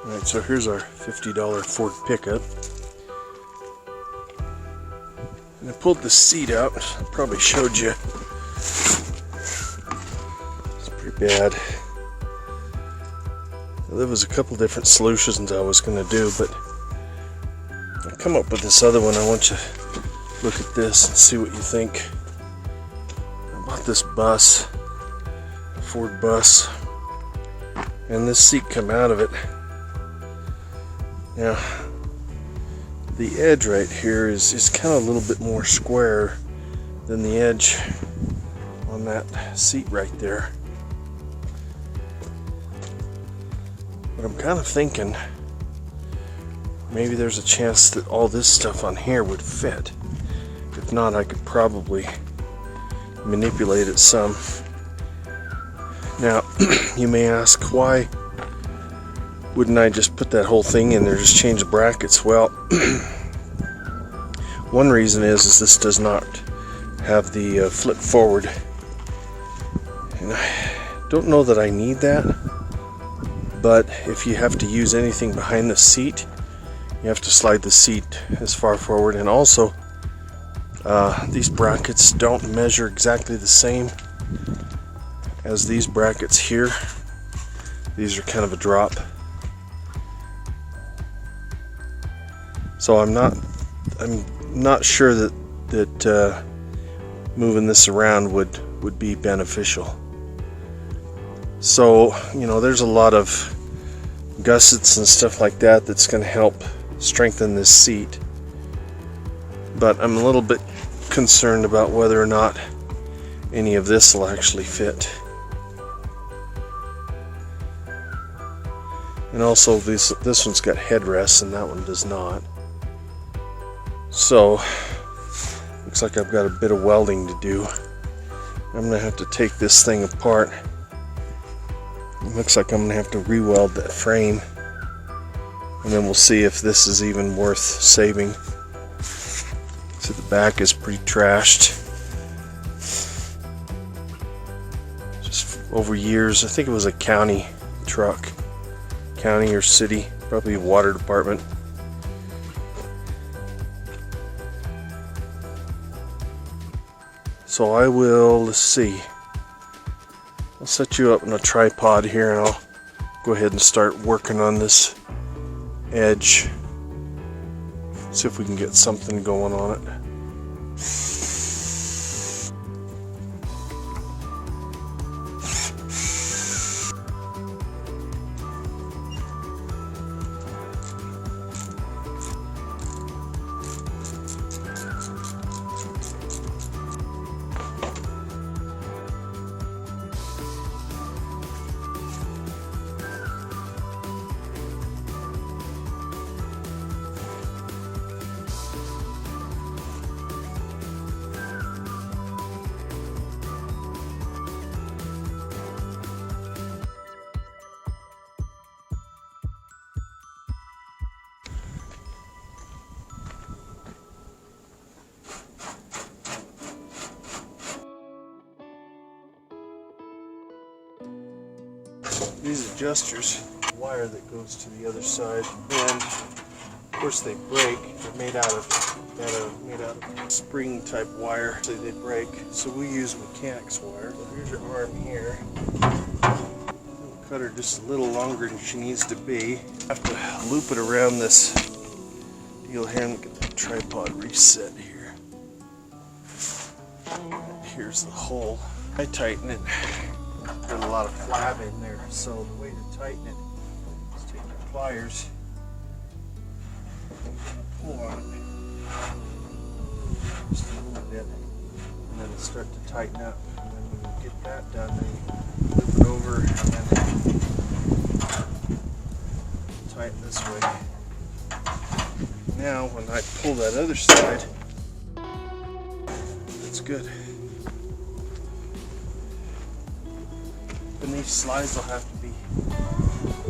Alright, so here's our $50 Ford pickup. And I pulled the seat out. I probably showed you. It's pretty bad. There was a couple different solutions I was going to do, but I come up with this other one. I want you to look at this and see what you think. I bought this bus, a Ford bus, and this seat come out of it. Now, the edge right here is kind of a little bit more square than the edge on that seat right there. But I'm kind of thinking maybe there's a chance that all this stuff on here would fit. If not, I could probably manipulate it some. Now, you may ask, why wouldn't I just put that whole thing in there, just change the brackets? Well, one reason is this does not have the flip forward. And I don't know that I need that. But if you have to use anything behind the seat, you have to slide the seat as far forward. And also, these brackets don't measure exactly the same as these brackets here. These are kind of a drop. So I'm not sure that moving this around would be beneficial. So, you know, there's a lot of gussets and stuff like that that's going to help strengthen this seat. But I'm a little bit concerned about whether or not any of this will actually fit. And also this one's got headrests and that one does not. So, looks like I've got a bit of welding to do. I'm going to have to take this thing apart. It looks like I'm going to have to re-weld that frame, and then we'll see if this is even worth saving. So the back is pretty trashed. Just over years, I think it was a county truck. County or city, probably a water department. So I will, let's see. I'll set you up on a tripod here and I'll go ahead and start working on this edge. See if we can get something going on it. These adjusters, wire that goes to the other side, and of course they break. They're made out of spring type wire, so they break. So we use mechanics wire. So here's your arm here. Cut her just a little longer than she needs to be. Have to loop it around this deal here and get the tripod reset here. Here's the hole. I tighten it. Got a lot of flab in there, so the way to tighten it is take your pliers, pull on it just a little bit, and then it'll start to tighten up. And then when you get that done, then you flip it over and then tighten this way. Now, when I pull that other side, that's good. And these slides will have to be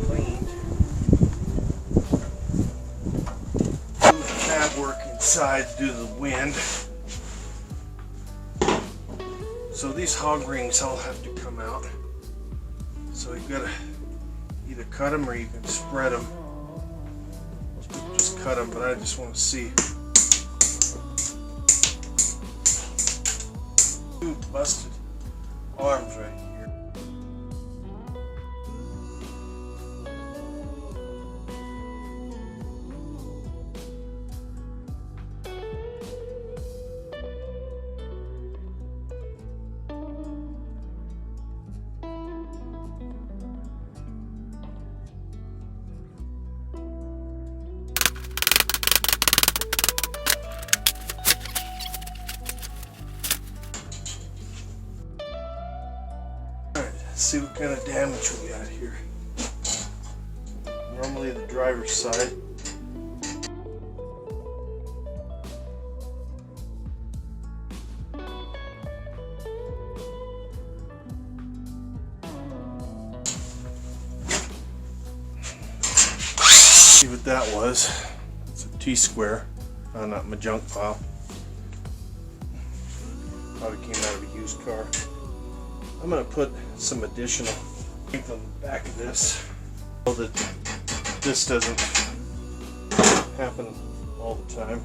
cleaned. Do the fab work inside due to the wind. So these hog rings all have to come out. So you've got to either cut them or you can spread them. cut them, but I just want to see. Two busted arms right here. See what kind of damage we got here. Normally the driver's side. See what that was. It's a T-square. Found out in my junk pile. Probably came out of a used car. I'm going to put some additional strength on the back of this so that this doesn't happen all the time.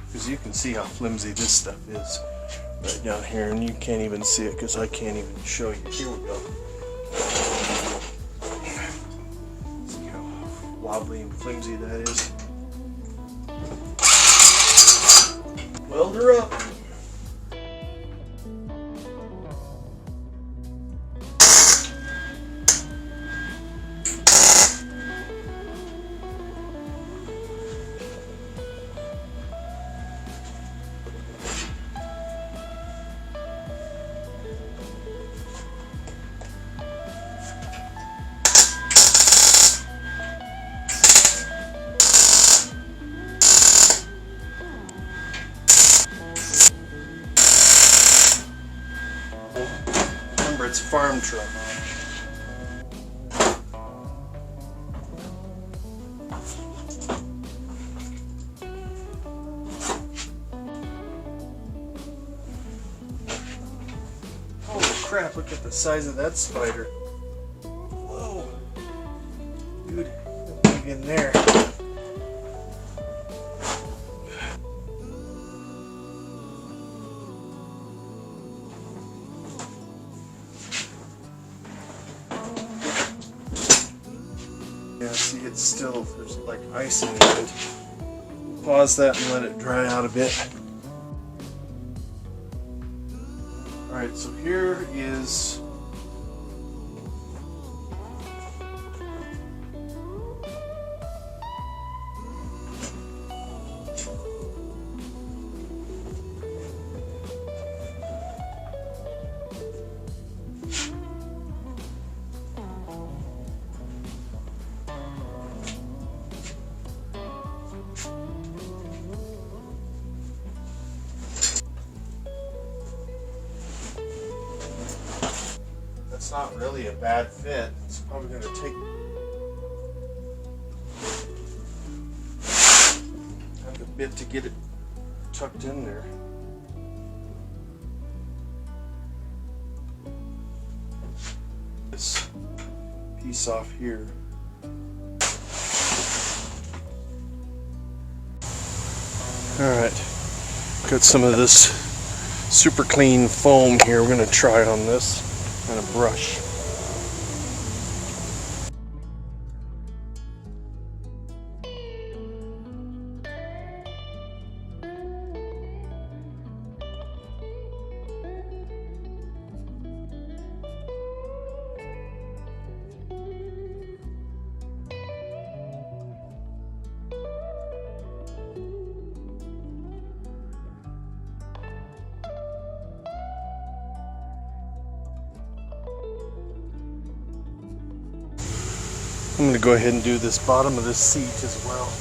Because you can see how flimsy this stuff is right down here, and you can't even see it because I can't even show you. Here we go. See how wobbly and flimsy that is. Weld her up. Remember, it's a farm truck. Holy crap, look at the size of that spider. Whoa. Dude, look in there. Yeah, see, it's still, there's like ice in it. Pause that and let it dry out a bit. Alright, so here is it's not really a bad fit. It's probably going to take a bit to get it tucked in there. This piece off here. Alright, got some of this super clean foam here. We're going to try it on this. And a brush. I'm going to go ahead and do this bottom of this seat as well.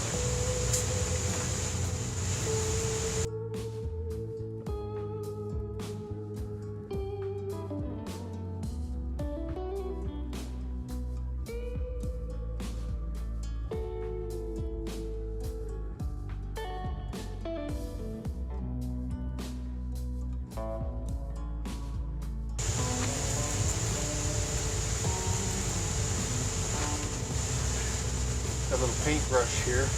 little paintbrush here.